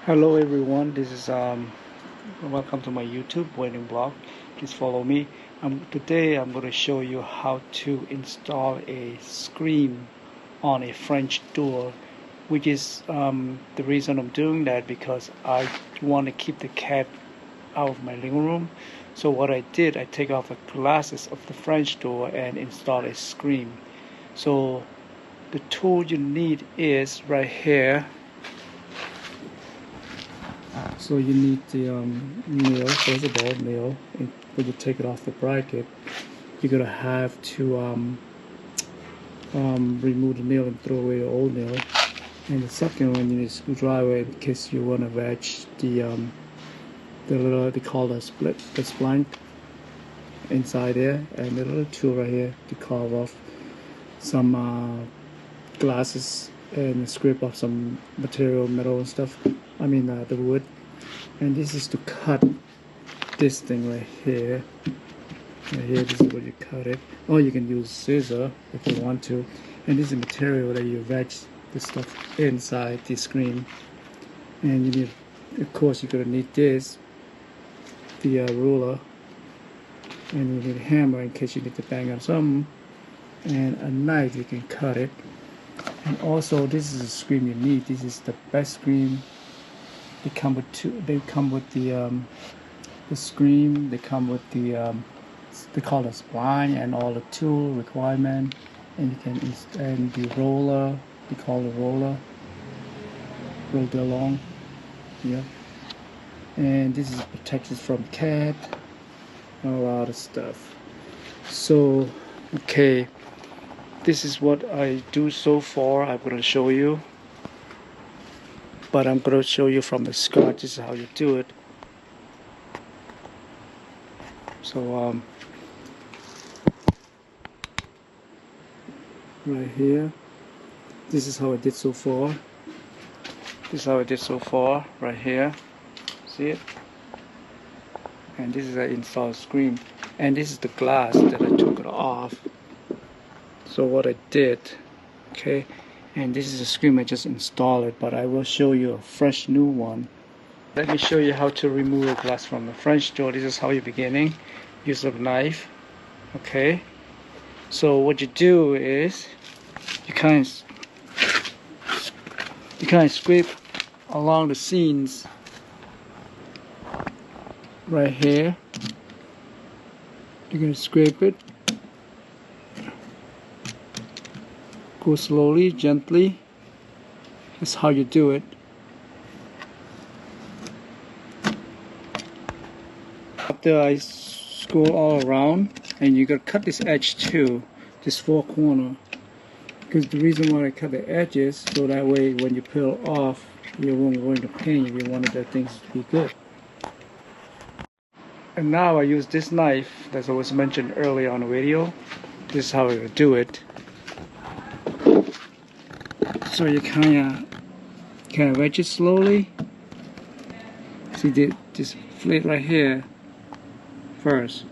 Hello everyone, this is welcome to my YouTube wedding blog. Please follow me. Today I'm going to show you how to install a screen on a French door, which is the reason I'm doing that because I want to keep the cat out of my living room. So what I did, I take off the glasses of the French door and install a screen. So the tool you need is right here. So you need the nail, first of all, nail. And when you take it off the bracket, you're gonna have to remove the nail and throw away the old nail. And the second one, you need a screwdriver in case you wanna wedge the little, they call the spline inside there, and the little tool right here to carve off some glasses and scrape off some material, metal and stuff. I mean the wood. And this is to cut this thing right here. Right here, this is where you cut it. Or you can use scissors if you want to. And this is material that you wedge the stuff inside the screen. And you need, of course, you're gonna need this, the ruler, and you need a hammer in case you need to bang on something, and a knife you can cut it. And also, this is a screen you need. This is the best screen. They come with two. They come with the screen. They come with the they call it spline and all the tool requirement. And you can and the roller. They call it roller. Roll it along. Yeah. And this is protected from cat. A lot of stuff. So, okay. This is what I do so far. I'm going to show you. But I'm going to show you from the scratch. This is how you do it. So right here, this is how I did so far. This is how I did so far right here. See it? And this is an install screen. And this is the glass that I took it off. So what I did, okay, and this is a screen I just installed it, but I will show you a fresh new one. Let me show you how to remove a glass from the French door. This is how you're beginning. Use a knife. Okay. So what you do is you kind of scrape along the seams right here. You're gonna scrape it. Go slowly, gently. That's how you do it. After I scroll all around, and you gotta cut this edge too, this four corner. Because the reason why I cut the edges, so that way when you peel off, you won't go into pain if you wanted the things to be good. And now I use this knife that was mentioned earlier on the video. This is how I do it. So you kind of wedge it slowly. See this flake right here first.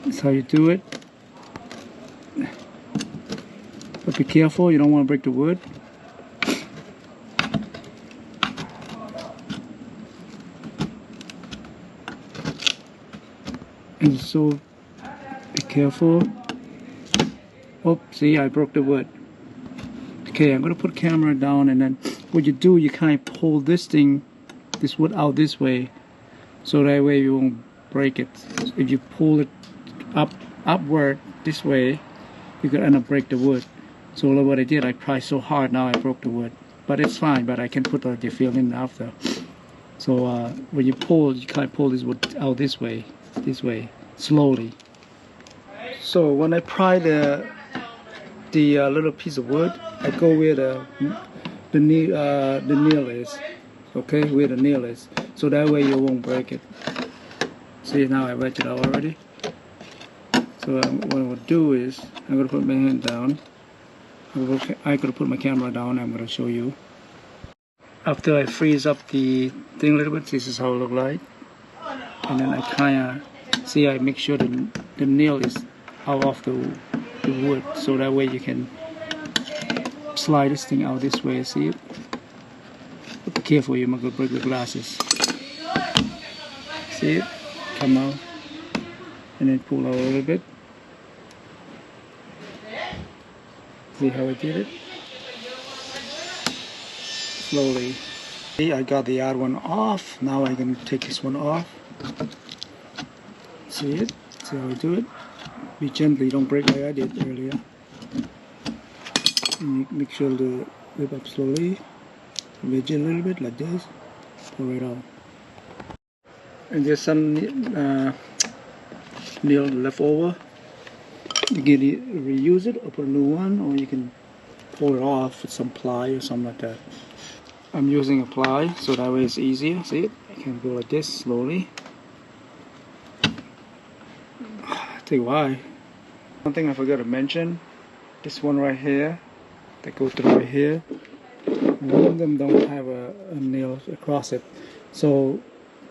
That's how you do it. But be careful, you don't want to break the wood. And so be careful. Oh, see, I broke the wood. Okay, I'm gonna put the camera down, and then what you do, you kind of pull this wood out this way, so that way you won't break it. If you pull it upward this way, you could end up break the wood. So what I did, I tried so hard, now I broke the wood. But it's fine, but I can put the fill in after. So when you pull, you kind of pull this wood out this way, slowly. So when I pry the little piece of wood, I go where the nail is. Okay, where the nail is, so that way you won't break it. See, now I wedged it out already. So what I'm gonna do is I'm gonna put my hand down. I'm gonna put my camera down. I'm gonna show you. After I freeze up the thing a little bit, this is how it look like. And then I kind of see, I make sure the nail is out of the wood, so that way you can slide this thing out this way, see it? Be careful, you're gonna break the glasses. See it? Come out. And then pull out a little bit. See how I did it? Slowly. See, I got the other one off. Now I can take this one off. See it? See how I do it? Be gently, don't break like I did earlier. And make sure to whip up slowly. Wedge it a little bit like this. Pull it out. And there's some nail left over. You can reuse it or put a new one, or you can pull it off with some ply or something like that. I'm using a ply so that way it's easier. See it? I can go like this slowly. Tell you why. One thing I forgot to mention, this one right here, that goes through right here, one of them don't have a nail across it. So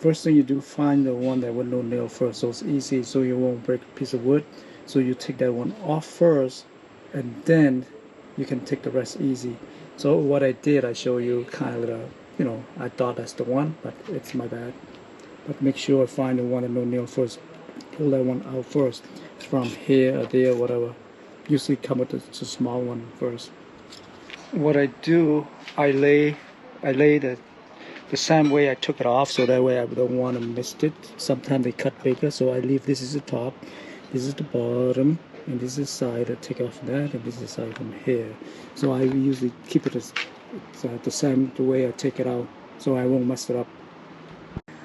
first thing you do, find the one that with no nail first, so it's easy, so you won't break a piece of wood. So you take that one off first, and then you can take the rest easy. So what I did, I show you kind of, you know, I thought that's the one, but it's my bad. But make sure I find the one that no nail first. Pull that one out first, from here or there, whatever. Usually come with the small one first. What I do, I lay the same way I took it off, so that way I don't want to miss it. Sometimes they cut bigger, so I leave this is the top, this is the bottom, and this is the side. I take off that, and this is the side from here. So I usually keep it as the same the way I take it out, so I won't mess it up.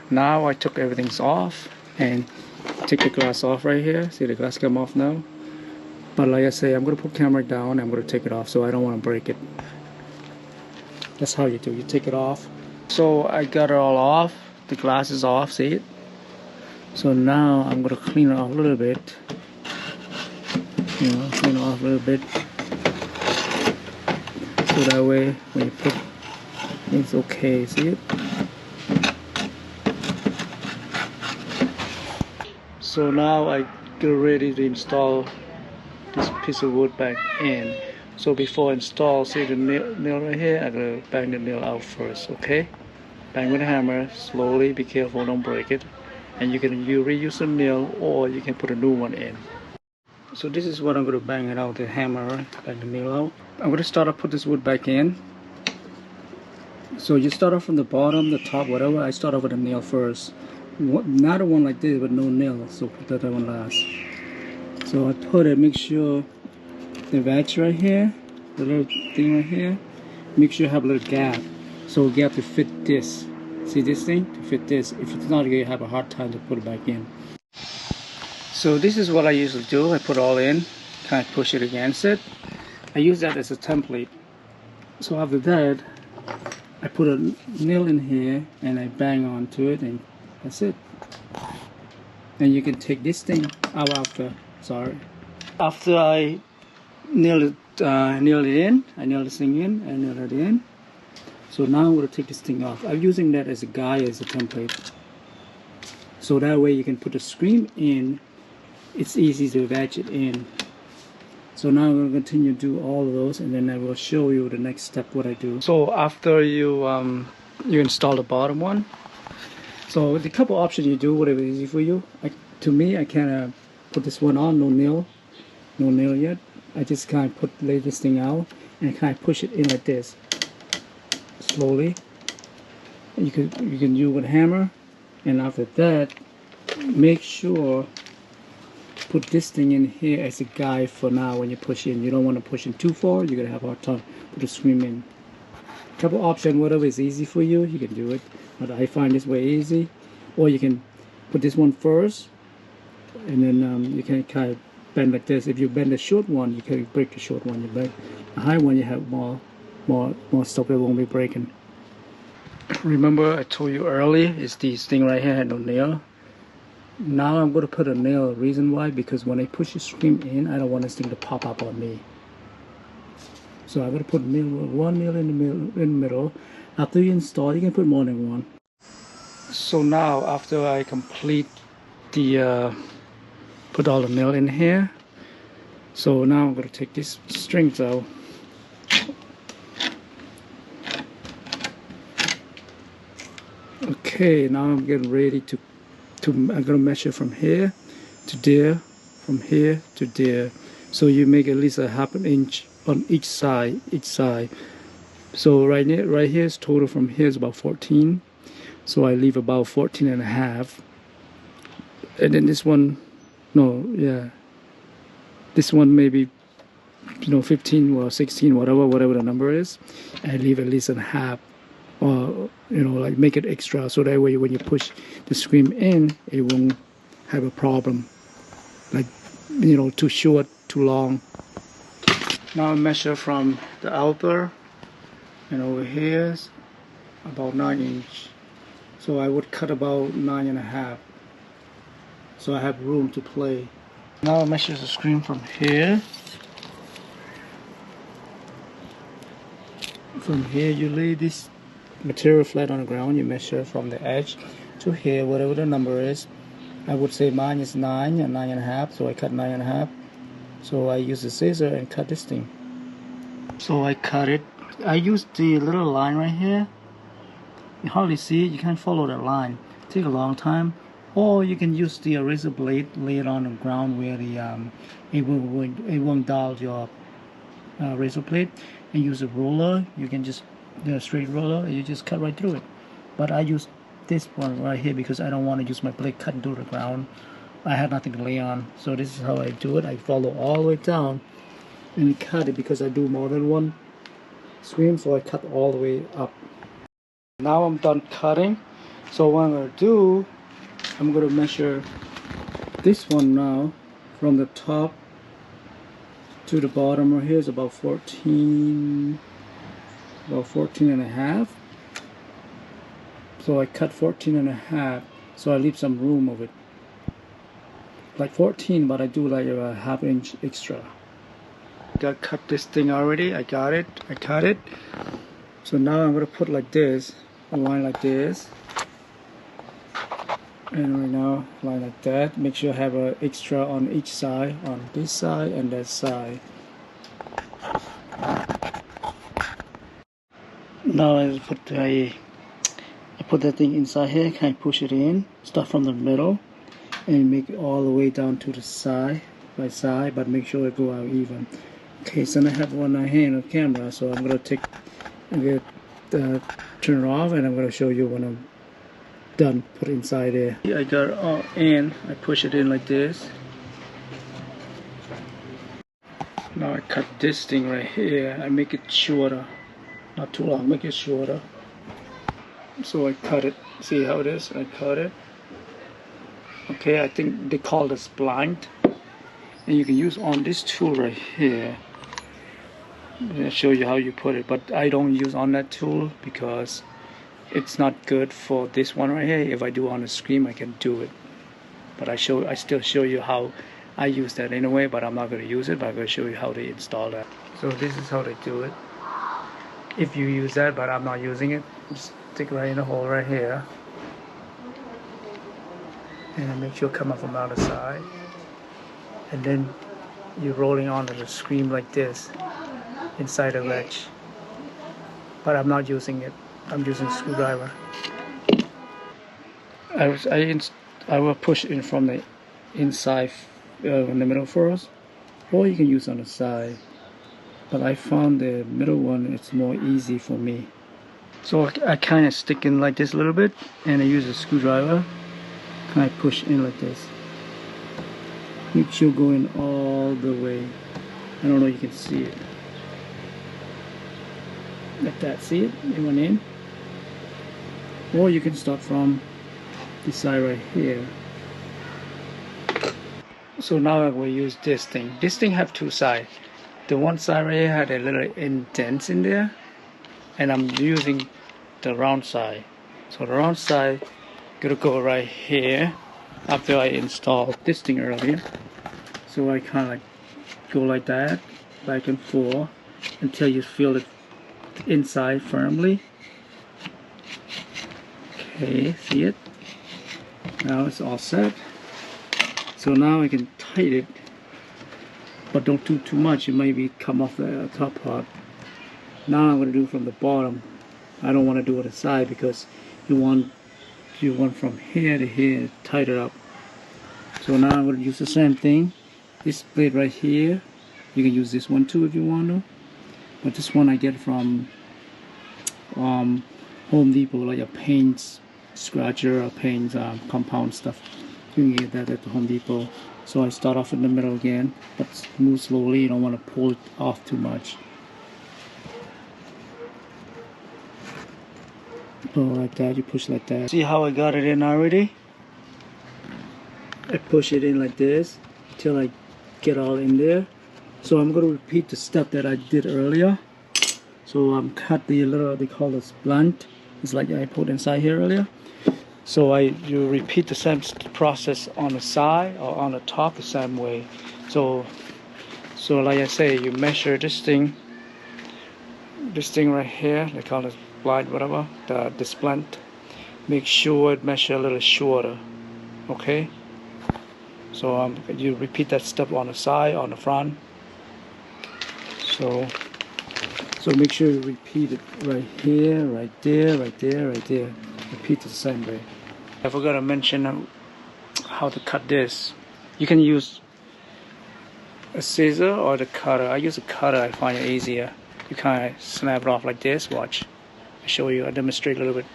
Now I took everything off and take the glass off right here. See the glass come off now. But like I say, I'm going to put camera down. I'm going to take it off, so I don't want to break it. That's how you do. You take it off. So I got it all off. The glass is off. See it? So now I'm going to clean it off a little bit. You know, clean it off a little bit. So that way, when you put, it's okay. See it? So now I get ready to install this piece of wood back in. So before I install, see the nail right here, I'm going to bang the nail out first, okay? Bang with a hammer, slowly, be careful, don't break it. And you can reuse the nail, or you can put a new one in. So this is what I'm going to bang it out, the hammer, bang the nail out. I'm going to start to put this wood back in. So you start off from the bottom, the top, whatever. I start off with a nail first. Not a one like this, but no nail, so put that one last. So I put it, make sure the wedge right here, the little thing right here, make sure you have a little gap. So a gap to fit this. See this thing? To fit this. If it's not, you have a hard time to put it back in. So this is what I usually do. I put it all in, kind of push it against it. I use that as a template. So after that, I put a nail in here and I bang onto it, and that's it. And you can take this thing out after. After I nail it in, I nail this thing in, I nail it in. So now I'm going to take this thing off. I'm using that as a guide, as a template. So that way you can put the screen in. It's easy to wedge it in. So now I'm going to continue to do all of those, and then I will show you the next step what I do. So after you install the bottom one, so with a couple options you do, whatever is easy for you. To me, I kind of put this one on, no nail yet. I just kind of lay this thing out and kind of push it in like this, slowly. And you can do with a hammer, and after that, make sure put this thing in here as a guide for now when you push in. You don't want to push in too far, you're gonna have a hard time put the screen in. Couple options, whatever is easy for you, you can do it. But I find this way easy. Or you can put this one first, and then you can kind of bend like this. If you bend the short one, you can break the short one. You bend the high one, you have more stuff that won't be breaking. Remember I told you earlier, is this thing right here had no nail. Now I'm going to put a nail. Reason why? Because when I push the screen in, I don't want this thing to pop up on me. So I'm going to put one nail in the middle. After you install, you can put more than one. So now after I complete the put all the nail in here, so now I'm going to take these strings out. Okay, now I'm getting ready to I'm gonna measure from here to there, from here to there. So you make at least a half an inch on each side, So right here is total from here is about 14. So I leave about 14 and a half. And then this one, no, yeah. This one maybe, 15 or 16, whatever the number is. I leave at least a half, or, like make it extra. So that way when you push the screen in, it won't have a problem. Like, too short, too long. Now I measure from the outer, and over here is about 9 inch. So I would cut about 9.5. So I have room to play. Now I measure the screen from here. From here you lay this material flat on the ground. You measure from the edge to here, whatever the number is. I would say mine is 9 and 9.5, so I cut 9.5. So I use the scissor and cut this thing. So I cut it. I use the little line right here. You hardly see it. You can't follow that line. Take a long time. Or you can use the razor blade, lay it on the ground where it won't dull your razor blade, and use a roller. You can just straight roller, and you just cut right through it. But I use this one right here because I don't want to use my blade cutting through the ground. I have nothing to lay on, so this is how I do it. I follow all the way down and cut it because I do more than one swim, so I cut all the way up. Now I'm done cutting. So what I'm going to do, I'm going to measure this one now from the top to the bottom right here is about 14 and a half. So I cut 14 and a half, so I leave some room of it, like 14, but I do like a half inch extra. Got cut this thing already. I got it. I cut it. So now I'm going to put like this, a line like this, and right now line like that. Make sure I have an extra on each side, on this side and that side. Now I put that thing inside here. Kind of push it in. Start from the middle and make it all the way down to the side by side, but make sure it go out even. Okay, so I have one hand on camera, so I'm gonna turn it off, and I'm gonna show you when I'm done. Put it inside there. I got it all in. I push it in like this. Now I cut this thing right here. I make it shorter, not too long. Make it shorter. So I cut it. See how it is? I cut it. Okay, I think they call this blind, and you can use on this tool right here. I'll show you how you put it, but I don't use on that tool because it's not good for this one right here. If I do on the screen, I can do it, but I still show you how I use that anyway, but I'm not going to use it, but I'm going to show you how to install that. So this is how they do it. If you use that, but I'm not using it, just stick right in the hole right here, and make sure it come up from the other side, and then you're rolling onto the screen like this inside the ledge. But I'm not using it. I'm using a screwdriver. I will push in from the inside in the middle first, or you can use on the side. But I found the middle one, it's more easy for me. So I kind of stick in like this a little bit, and I use a screwdriver. Kind of push in like this. Make sure going all the way. I don't know if you can see it. Like that, see it? It went in. Or you can start from this side right here. So now I will use this thing. This thing have two sides. The one side right here had a little indent in there, and I'm using the round side. So the round side gonna go right here after I installed this thing earlier. So I kind of like go like that, back and forth, until you feel it inside firmly. Okay, see it? Now it's all set. So now I can tighten it, but don't do too much. It might be come off the top part. Now I'm going to do from the bottom. I don't want to do it aside because you want you want from here to here, tight it up. So now I'm going to use the same thing. This blade right here, you can use this one too if you want to. But this one I get from Home Depot, like a paint scratcher or paint compound stuff. You can get that at the Home Depot. So I start off in the middle again, but move slowly. You don't want to pull it off too much. Pull like that, you push like that. See how I got it in already? I push it in like this till I get all in there. So I'm going to repeat the step that I did earlier. So I'm cut the little, they call this blunt. It's like I put inside here earlier. So you repeat the same process on the side or on the top the same way. So like I say, you measure this thing right here. They call it blind, whatever. This blunt. Make sure it measure a little shorter. Okay. So you repeat that step on the side, on the front. So make sure you repeat it right here, right there, right there, right there. Repeat it the same way. I forgot to mention how to cut this. You can use a scissor or the cutter. I use a cutter, I find it easier. You kind of snap it off like this. Watch. I show you, I demonstrate a little bit.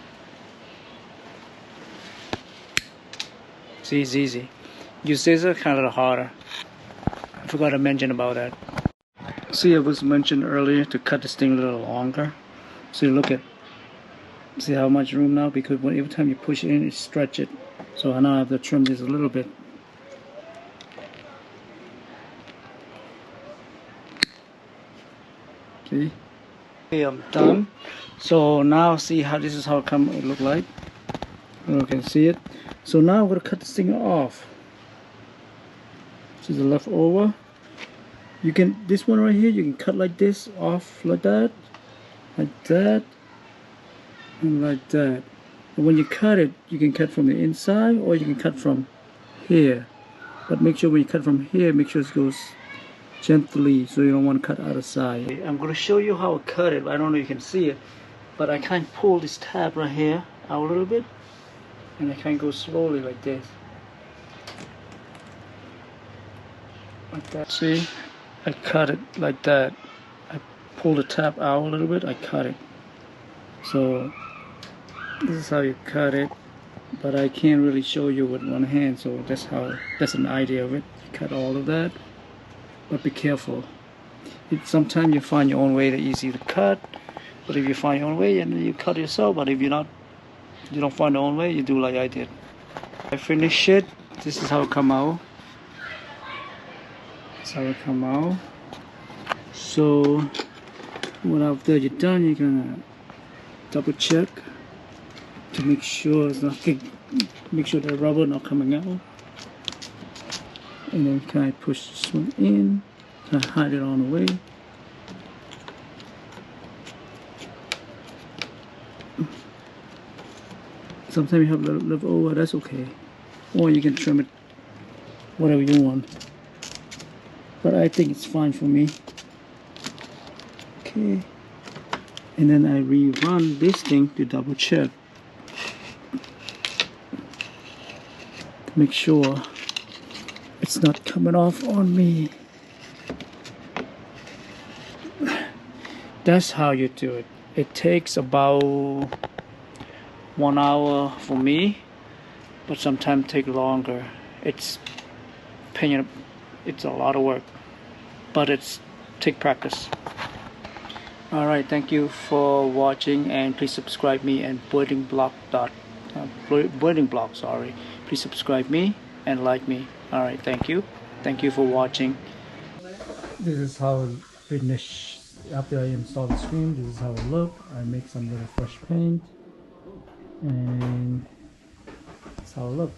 See, it's easy. Use scissor, kind of a little harder. I forgot to mention about that. See, it was mentioned earlier to cut this thing a little longer. So you look at, see how much room now? Because every time you push it in, it stretch it. So now I have to trim this a little bit. See? Okay, I'm done. So now see how this is how it look like. You can see it. So now I'm going to cut this thing off. This is the leftover. You can, this one right here, you can cut like this off, like that, and like that. And when you cut it, you can cut from the inside or you can cut from here. But make sure when you cut from here, make sure it goes gently, so you don't want to cut out of side. I'm going to show you how I cut it. I don't know if you can see it, but I can pull this tab right here out a little bit, and I can go slowly like this. Like that. See? I cut it like that. I pull the tab out a little bit, I cut it. So this is how you cut it, but I can't really show you with one hand, so that's an idea of it. You cut all of that, but be careful. Sometimes you find your own way to easy to cut, but if you find your own way, and you cut yourself. But if you don't find your own way, you do like I did. I finish it. This is how it come out. How it come out. So when after you're done, you're gonna double check to make sure it's not, make sure the rubber not coming out, and then kind of push this one in, kind of hide it on the way. Sometimes you have a little leftover, that's okay, or you can trim it whatever you want. But I think it's fine for me. Okay. And then I rerun this thing to double check. To make sure it's not coming off on me. That's how you do it. It takes about 1 hour for me, but sometimes take longer. It's pain. It's a lot of work, but it's take practice. Alright, thank you for watching, and please subscribe me and Building Block, sorry. Please subscribe me and like me. Alright, thank you. Thank you for watching. This is how it finished after I install the screen. This is how it look. I make some little fresh paint, and that's how it look.